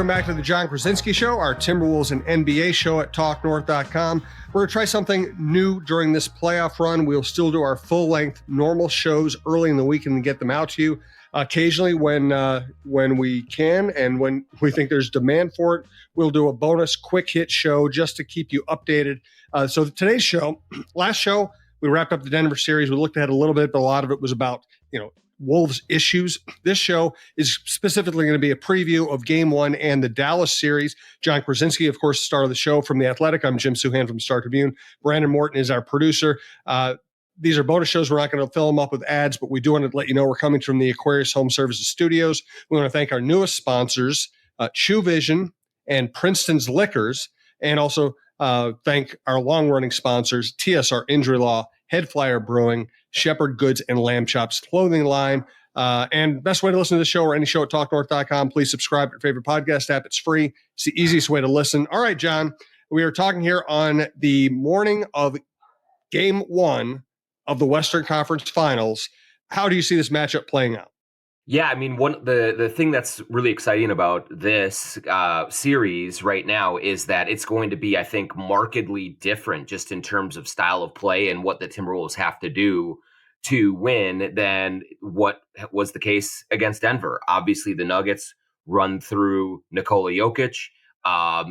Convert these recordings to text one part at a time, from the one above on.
Welcome back to the John Krasinski Show, our Timberwolves and NBA show at TalkNorth.com. We're going to try something new during this playoff run. We'll still do our full-length normal shows early in the week and get them out to you. Occasionally when we can and when we think there's demand for it, we'll do a bonus quick hit show just to keep you updated. So today's show, last show, we wrapped up the Denver series. We looked ahead a little bit, but a lot of it was about, Wolves issues. This show is specifically going to be a preview of Game 1 and the Dallas series. John Krasinski, of course, star of the show from The Athletic. I'm Jim Suhan from Star Tribune. Brandon Morton is our producer. These are bonus shows. We're not going to fill them up with ads, but we do want to let you know we're coming from the Aquarius Home Services Studios. We want to thank our newest sponsors, Chew Vision and Princeton's Liquors, and also thank our long-running sponsors, TSR Injury Law, Head Flyer Brewing, Shepherd Goods, and Lamb Chops clothing line. And best way to listen to the show or any show at TalkNorth.com, please subscribe to your favorite podcast app. It's free. It's the easiest way to listen. All right, John, we are talking here on the morning of Game 1 of the Western Conference Finals. How do you see this matchup playing out? Yeah, I mean, the thing that's really exciting about this series right now is that it's going to be, I think, markedly different just in terms of style of play and what the Timberwolves have to do to win than what was the case against Denver. Obviously, the Nuggets run through Nikola Jokic.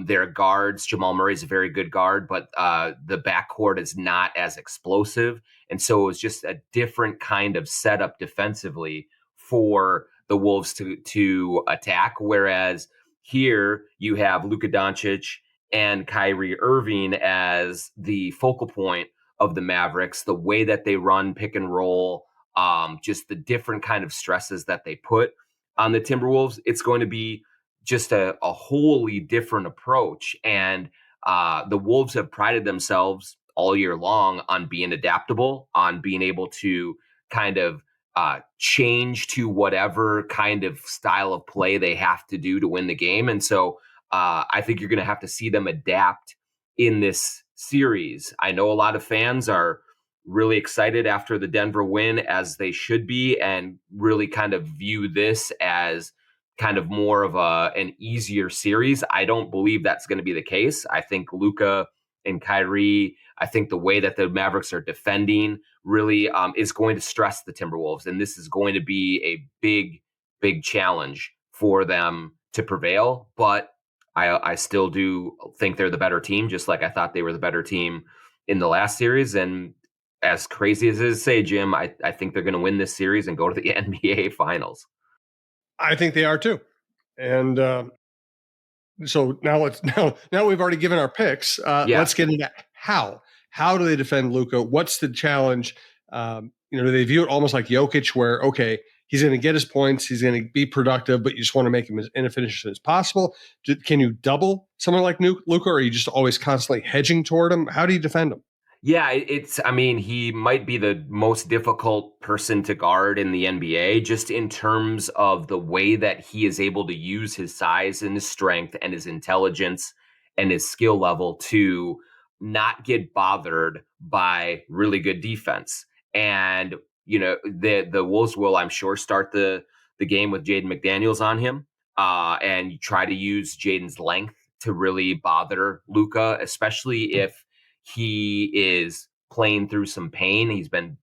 Their guards, Jamal Murray is a very good guard, but the backcourt is not as explosive. And so it was just a different kind of setup defensively for the Wolves to attack. Whereas here you have Luka Doncic and Kyrie Irving as the focal point of the Mavericks, the way that they run pick and roll, just the different kind of stresses that they put on the Timberwolves. It's going to be just a wholly different approach. And the Wolves have prided themselves all year long on being adaptable, on being able to kind of change to whatever kind of style of play they have to do to win the game. And so I think you're going to have to see them adapt in this series. I know a lot of fans are really excited after the Denver win, as they should be, and really kind of view this as kind of more of an easier series. I don't believe that's going to be the case. I think Luka and Kyrie, I think the way that the Mavericks are defending really is going to stress the Timberwolves. And this is going to be a big, big challenge for them to prevail. But I still do think they're the better team, just like I thought they were the better team in the last series. And as crazy as it is to say, Jim, I think they're going to win this series and go to the NBA Finals. I think they are too. And so now we've already given our picks. Let's get into how. How do they defend Luka? What's the challenge? Do they view it almost like Jokic, where, okay, he's going to get his points, he's going to be productive, but you just want to make him as inefficient as possible? Can you double someone like Luka, or are you just always constantly hedging toward him? How do you defend him? Yeah, he might be the most difficult person to guard in the NBA, just in terms of the way that he is able to use his size and his strength and his intelligence and his skill level to not get bothered by really good defense. And, the Wolves will, I'm sure, start the game with Jaden McDaniels on him and try to use Jaden's length to really bother Luka, especially if he is playing through some pain. He's been,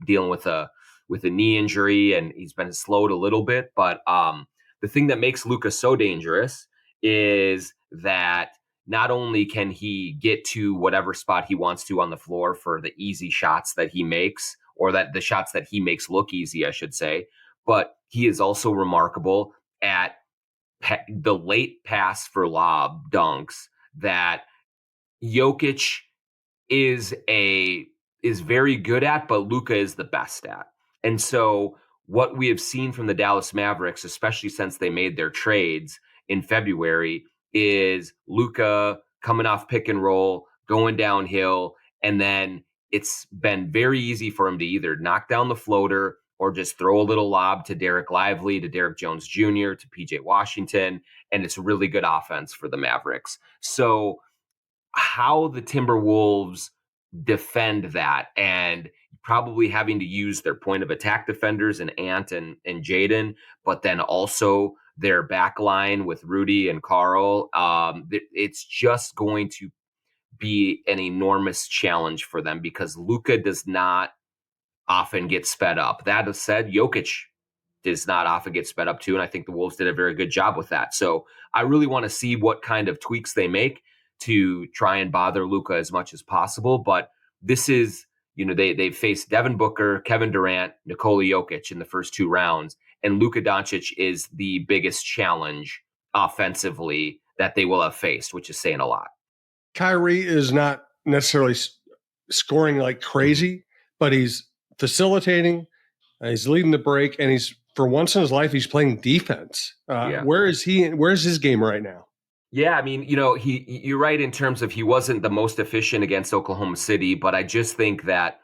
dealing with a knee injury, and he's been slowed a little bit. But the thing that makes Luka so dangerous is that not only can he get to whatever spot he wants to on the floor for the easy shots that he makes, or that the shots that he makes look easy, I should say, but he is also remarkable at the late pass for lob dunks that Jokic is very good at, but Luka is the best at. And so what we have seen from the Dallas Mavericks, especially since they made their trades in February, is Luka coming off pick and roll, going downhill, and then it's been very easy for him to either knock down the floater or just throw a little lob to Derek Lively, to Derek Jones Jr., to PJ Washington, and it's really good offense for the Mavericks. So how the Timberwolves defend that, and probably having to use their point of attack defenders and Ant and Jaden, but then also their back line with Rudy and Carl. It's just going to be an enormous challenge for them because Luka does not often get sped up. That is said, Jokic does not often get sped up too, and I think the Wolves did a very good job with that. So I really want to see what kind of tweaks they make to try and bother Luka as much as possible. But this is, they've faced Devin Booker, Kevin Durant, Nikola Jokic in the first 2 rounds, and Luka Doncic is the biggest challenge offensively that they will have faced, which is saying a lot. Kyrie is not necessarily scoring like crazy, but he's facilitating, he's leading the break, and he's, for once in his life, he's playing defense. Where is he? Where's his game right now? Yeah, I mean, you're right in terms of he wasn't the most efficient against Oklahoma City, but I just think that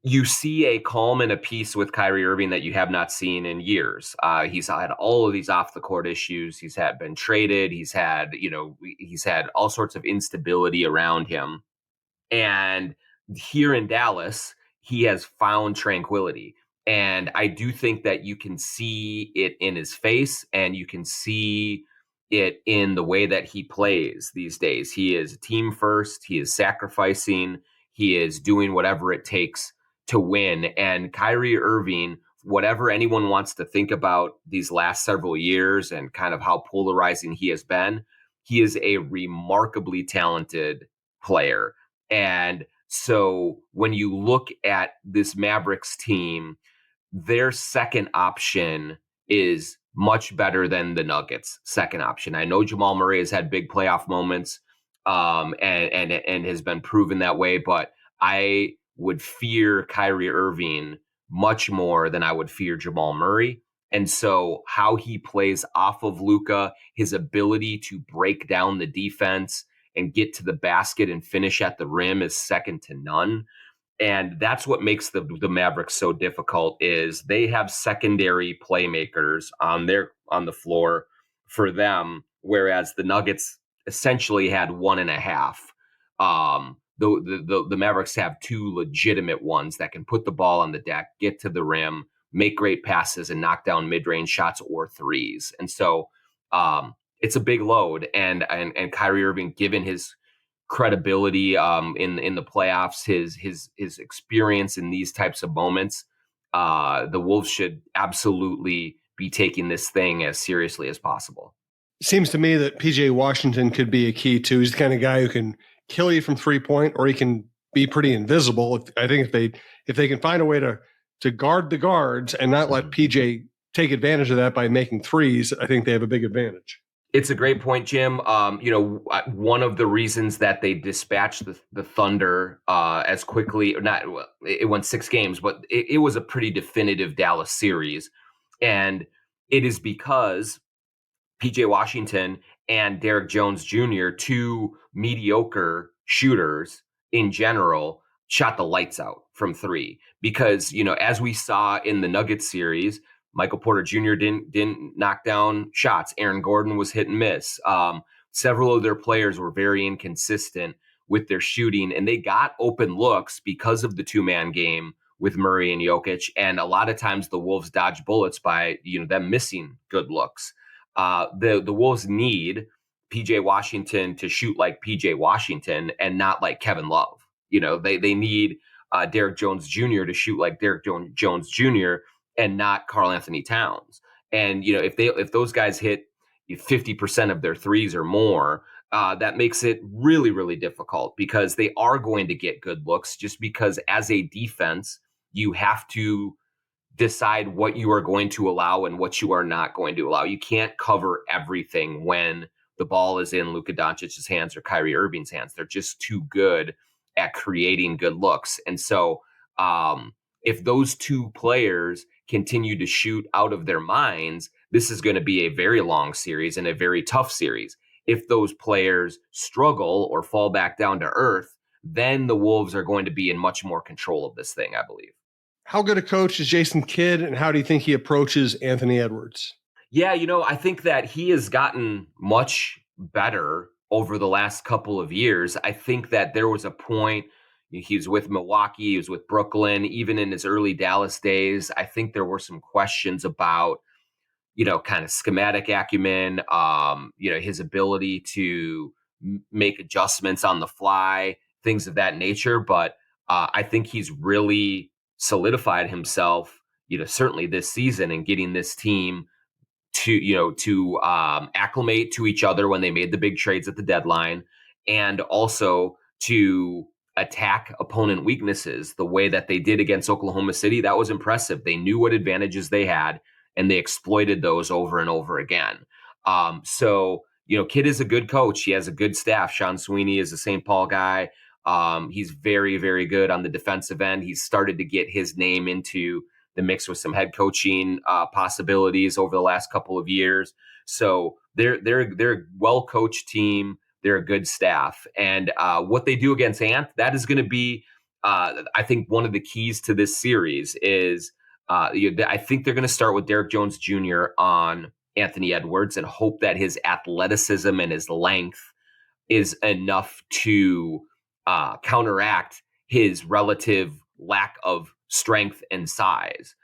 you see a calm and a peace with Kyrie Irving that you have not seen in years. He's had all of these off the court issues. He's been traded. He's had all sorts of instability around him. And here in Dallas, he has found tranquility. And I do think that you can see it in his face and you can see it in the way that he plays these days. He is team first. He is sacrificing. He is doing whatever it takes to win. And Kyrie Irving, whatever anyone wants to think about these last several years and kind of how polarizing he has been, he is a remarkably talented player. And so when you look at this Mavericks team, their second option is much better than the Nuggets' second option. I know Jamal Murray has had big playoff moments and has been proven that way, but I would fear Kyrie Irving much more than I would fear Jamal Murray. And so how he plays off of Luka, his ability to break down the defense and get to the basket and finish at the rim is second to none. And that's what makes the Mavericks so difficult is they have secondary playmakers on the floor for them, whereas the Nuggets essentially had one and a half. The Mavericks have two legitimate ones that can put the ball on the deck, get to the rim, make great passes, and knock down mid-range shots or threes. And so it's a big load. And Kyrie Irving, given his credibility in the playoffs, his experience in these types of moments, the Wolves should absolutely be taking this thing as seriously as possible. Seems to me that PJ Washington could be a key too. He's the kind of guy who can kill you from 3-point, or he can be pretty invisible. I think if they can find a way to guard the guards and not let PJ take advantage of that by making threes, I think they have a big advantage. It's a great point, Jim. One of the reasons that they dispatched the Thunder as quickly, or not, it won 6 games, but it was a pretty definitive Dallas series. And it is because PJ Washington and Derek Jones Jr., two mediocre shooters in general, shot the lights out from 3. Because, as we saw in the Nuggets series, Michael Porter Jr. didn't knock down shots. Aaron Gordon was hit and miss. Several of their players were very inconsistent with their shooting, and they got open looks because of the 2-man game with Murray and Jokic. And a lot of times the Wolves dodge bullets by them missing good looks. The Wolves need PJ Washington to shoot like PJ Washington and not like Kevin Love. They need Derek Jones Jr. to shoot like Derek Jones Jr. and not Karl Anthony Towns. And, if those guys hit 50% of their threes or more, that makes it really, really difficult because they are going to get good looks just because as a defense, you have to decide what you are going to allow and what you are not going to allow. You can't cover everything when the ball is in Luka Doncic's hands or Kyrie Irving's hands. They're just too good at creating good looks. And so if those two players continue to shoot out of their minds, this is going to be a very long series and a very tough series. If those players struggle or fall back down to earth, then the Wolves are going to be in much more control of this thing, I believe. How good a coach is Jason Kidd, and how do you think he approaches Anthony Edwards? Yeah, I think that he has gotten much better over the last couple of years. I think that there was a point, he was with Milwaukee, he was with Brooklyn, even in his early Dallas days. I think there were some questions about kind of schematic acumen, his ability to make adjustments on the fly, things of that nature. But I think he's really solidified himself, certainly this season, and getting this team to acclimate to each other when they made the big trades at the deadline, and also to attack opponent weaknesses the way that they did against Oklahoma City. That was impressive. They knew what advantages they had, and they exploited those over and over again. Kidd is a good coach. He has a good staff. Sean Sweeney is a St. Paul guy. He's very, very good on the defensive end. He's started to get his name into the mix with some head coaching possibilities over the last couple of years. So they're a well coached team. They're a good staff, and what they do against Ant, that is going to be, I think, one of the keys to this series is. I think they're going to start with Derek Jones Jr. on Anthony Edwards and hope that his athleticism and his length is enough to counteract his relative lack of strength and size.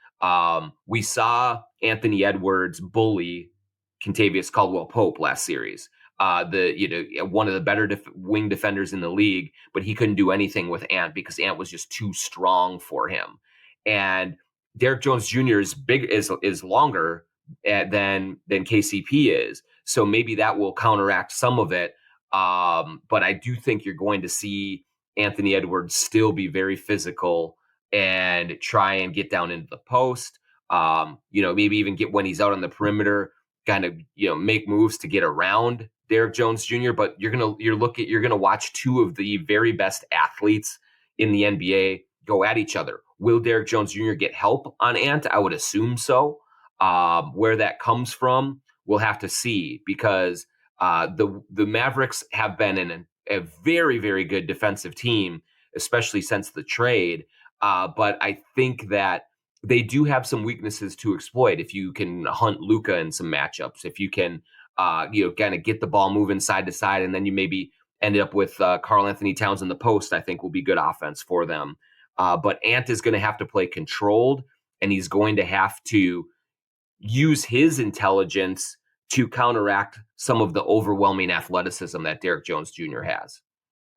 We saw Anthony Edwards bully Kentavious Caldwell-Pope last series. One of the better wing defenders in the league, but he couldn't do anything with Ant because Ant was just too strong for him. And Derek Jones Jr. is longer than KCP is, so maybe that will counteract some of it. But I do think you're going to see Anthony Edwards still be very physical and try and get down into the post. Maybe even get when he's out on the perimeter, kind of make moves to get around Derek Jones Jr. But you're gonna watch two of the very best athletes in the NBA go at each other. Will Derek Jones Jr. get help on Ant? I would assume so. Where that comes from, we'll have to see, because the Mavericks have been a very, very good defensive team, especially since the trade. But I think that they do have some weaknesses to exploit. If you can hunt Luka in some matchups, if you can, kind of get the ball moving side to side, and then you maybe end up with Karl Anthony Towns in the post, I think will be good offense for them. But Ant is going to have to play controlled, and he's going to have to use his intelligence to counteract some of the overwhelming athleticism that Derek Jones Jr. has.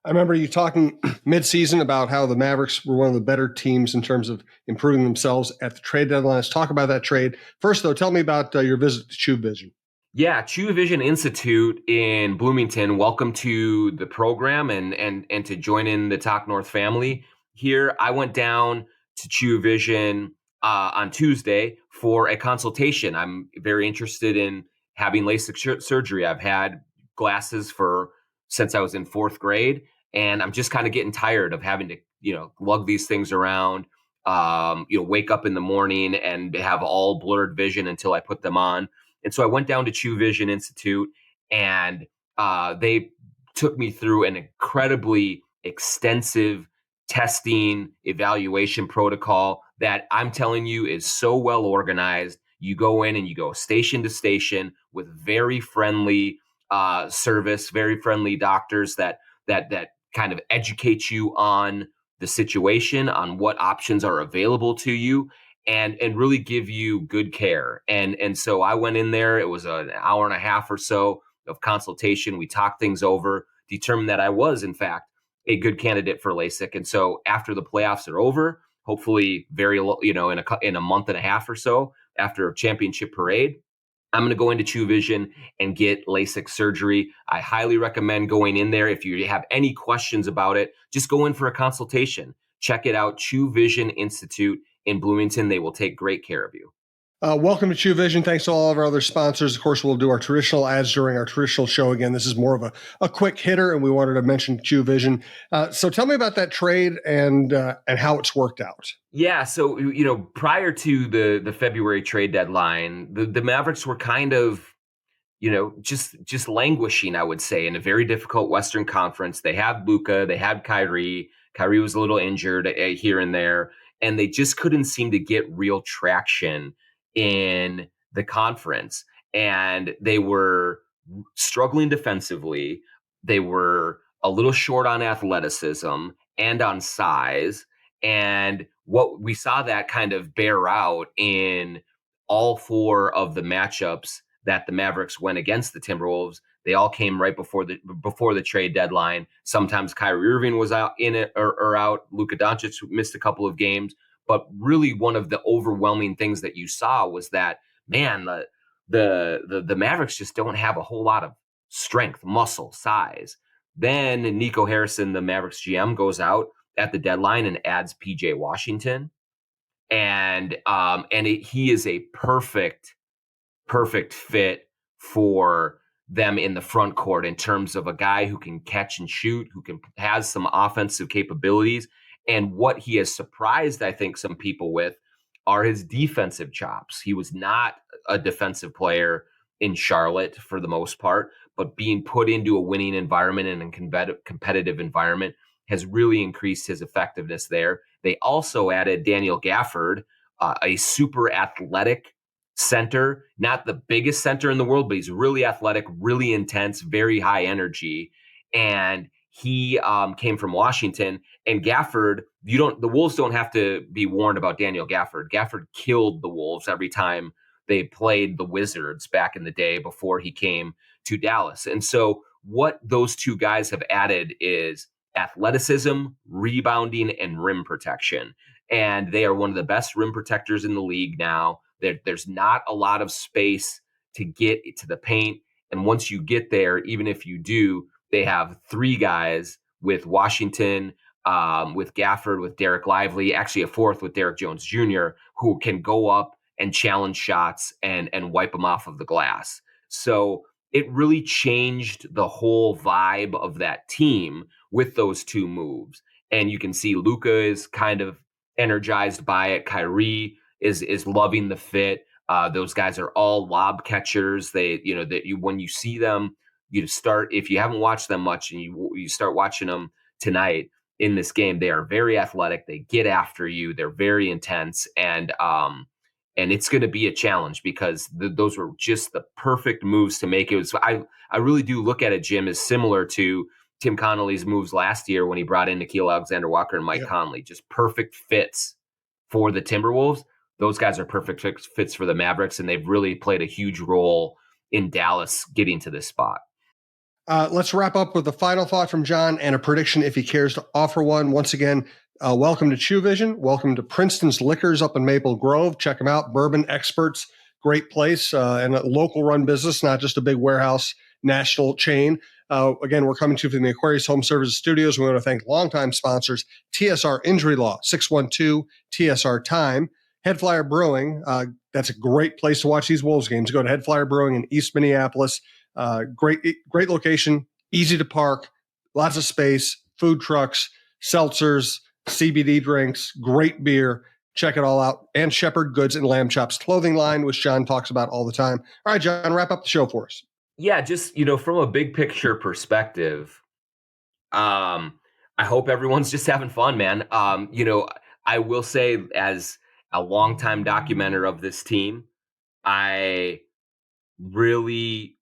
I remember you talking mid-season about how the Mavericks were one of the better teams in terms of improving themselves at the trade deadline. Let's talk about that trade. First, though, tell me about your visit to True Vision. Yeah, True Vision Institute in Bloomington. Welcome to the program and to join in the Talk North family. Here, I went down to True Vision on Tuesday for a consultation. I'm very interested in having LASIK surgery. I've had glasses since I was in fourth grade, and I'm just kind of getting tired of having to, lug these things around, wake up in the morning and have all blurred vision until I put them on. And so I went down to True Vision Institute, and they took me through an incredibly extensive testing evaluation protocol that I'm telling you is so well organized. You go in and you go station to station with very friendly service, very friendly doctors that kind of educate you on the situation, on what options are available to you, and really give you good care. And so I went in there. It was an hour and a half or so of consultation. We talked things over, determined that I was, in fact, a good candidate for LASIK. And so after the playoffs are over, hopefully in a month and a half or so after a championship parade, I'm going to go into True Vision and get LASIK surgery. I highly recommend going in there. If you have any questions about it, just go in for a consultation. Check it out, True Vision Institute in Bloomington. They will take great care of you. Welcome to True Vision. Thanks to all of our other sponsors. Of course, we'll do our traditional ads during our traditional show. Again, this is more of a quick hitter, and we wanted to mention True Vision. So tell me about that trade and how it's worked out. Yeah, so prior to the February trade deadline, the Mavericks were kind of just languishing, I would say, in a very difficult Western Conference. They had Luka, they had Kyrie. Kyrie was a little injured here and there, and they just couldn't seem to get real traction in the conference. And they were struggling defensively. They were a little short on athleticism and on size. And what we saw that kind of bear out in all 4 of the matchups that the Mavericks went against the Timberwolves, they all came right before the trade deadline. Sometimes Kyrie Irving was out in it or out. Luka Doncic missed a couple of games, but really one of the overwhelming things that you saw was that, man, the Mavericks just don't have a whole lot of strength, muscle, size. Then Nico Harrison, the Mavericks GM, goes out at the deadline and adds PJ Washington, and he is a perfect fit for them in the front court in terms of a guy who can catch and shoot, who has some offensive capabilities. And what he has surprised, I think, some people with are his defensive chops. He was not a defensive player in Charlotte for the most part, but being put into a winning environment and a competitive environment has really increased his effectiveness there. They also added Daniel Gafford, a super athletic center, not the biggest center in the world, but he's really athletic, really intense, very high energy. And he came from Washington. And Gafford, the Wolves don't have to be warned about Daniel Gafford. Gafford killed the Wolves every time they played the Wizards back in the day before he came to Dallas. And so what those 2 guys have added is athleticism, rebounding, and rim protection. And they are one of the best rim protectors in the league now. There's not a lot of space to get to the paint. And once you get there, even if you do, they have 3 guys with Washington, with Gafford, with Derek Lively, actually a 4th with Derek Jones Jr., who can go up and challenge shots and wipe them off of the glass. So it really changed the whole vibe of that team with those 2 moves. And you can see Luka is kind of energized by it. Kyrie is loving the fit. Those guys are all lob catchers. When you see them, if you haven't watched them much and you start watching them tonight in this game, they are very athletic. They get after you. They're very intense, and it's going to be a challenge because those were just the perfect moves to make. I really do look at it, Jim, as similar to Tim Connolly's moves last year when he brought in Nickeil Alexander-Walker and Mike Conley. Just perfect fits for the Timberwolves. Those guys are perfect fits for the Mavericks, and they've really played a huge role in Dallas getting to this spot. Let's wrap up with a final thought from John and a prediction if he cares to offer one. Once again, welcome to Chew Vision. Welcome to Princeton's Liquors up in Maple Grove. Check them out. Bourbon experts, great place, and a local run business, not just a big warehouse national chain. Again, we're coming to you from the Aquarius Home Services Studios. We want to thank longtime sponsors, TSR Injury Law, 612 TSR Time. Head Flyer Brewing, that's a great place to watch these Wolves games. Go to Head Flyer Brewing in East Minneapolis. Great location, easy to park, lots of space, food trucks, seltzers, CBD drinks, great beer. Check it all out. And Shepherd Goods and Lamb Chops clothing line, which John talks about all the time. All right, John, wrap up the show for us. Yeah, just, from a big picture perspective, I hope everyone's just having fun, man. I will say, as a longtime documenter of this team, I really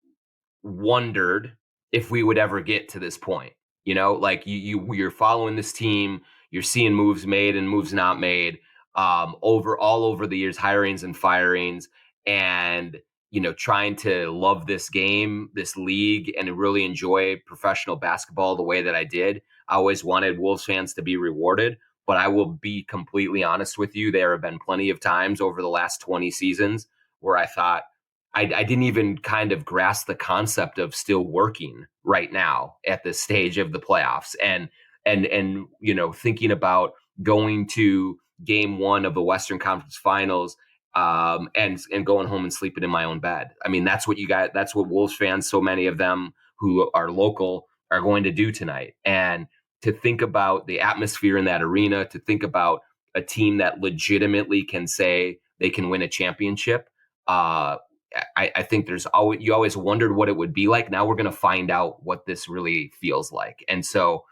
wondered if we would ever get to this point. Like you're following this team, you're seeing moves made and moves not made, all over the years, hirings and firings, and trying to love this game, this league, and really enjoy professional basketball the way that I did. I always wanted Wolves fans to be rewarded, but I will be completely honest with you. There have been plenty of times over the last 20 seasons where I thought I didn't even kind of grasp the concept of still working right now at this stage of the playoffs, and thinking about going to game 1 of the Western Conference Finals, and going home and sleeping in my own bed. I mean, that's what that's what Wolves fans, so many of them who are local, are going to do tonight. And to think about the atmosphere in that arena, to think about a team that legitimately can say they can win a championship. I think you always wondered what it would be like. Now we're going to find out what this really feels like. And so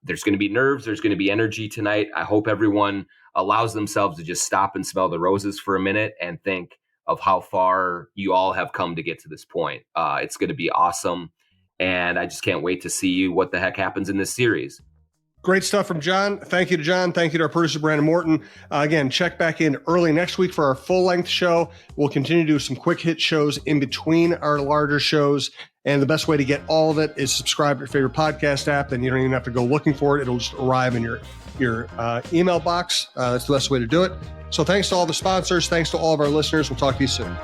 there's going to be nerves. There's going to be energy tonight. I hope everyone allows themselves to just stop and smell the roses for a minute and think of how far you all have come to get to this point. It's going to be awesome. And I just can't wait to see what the heck happens in this series. Great stuff from John. Thank you to John. Thank you to our producer, Brandon Morton. Again, check back in early next week for our full-length show. We'll continue to do some quick hit shows in between our larger shows. And the best way to get all of it is subscribe to your favorite podcast app. Then you don't even have to go looking for it. It'll just arrive in your email box. That's the best way to do it. So thanks to all the sponsors. Thanks to all of our listeners. We'll talk to you soon.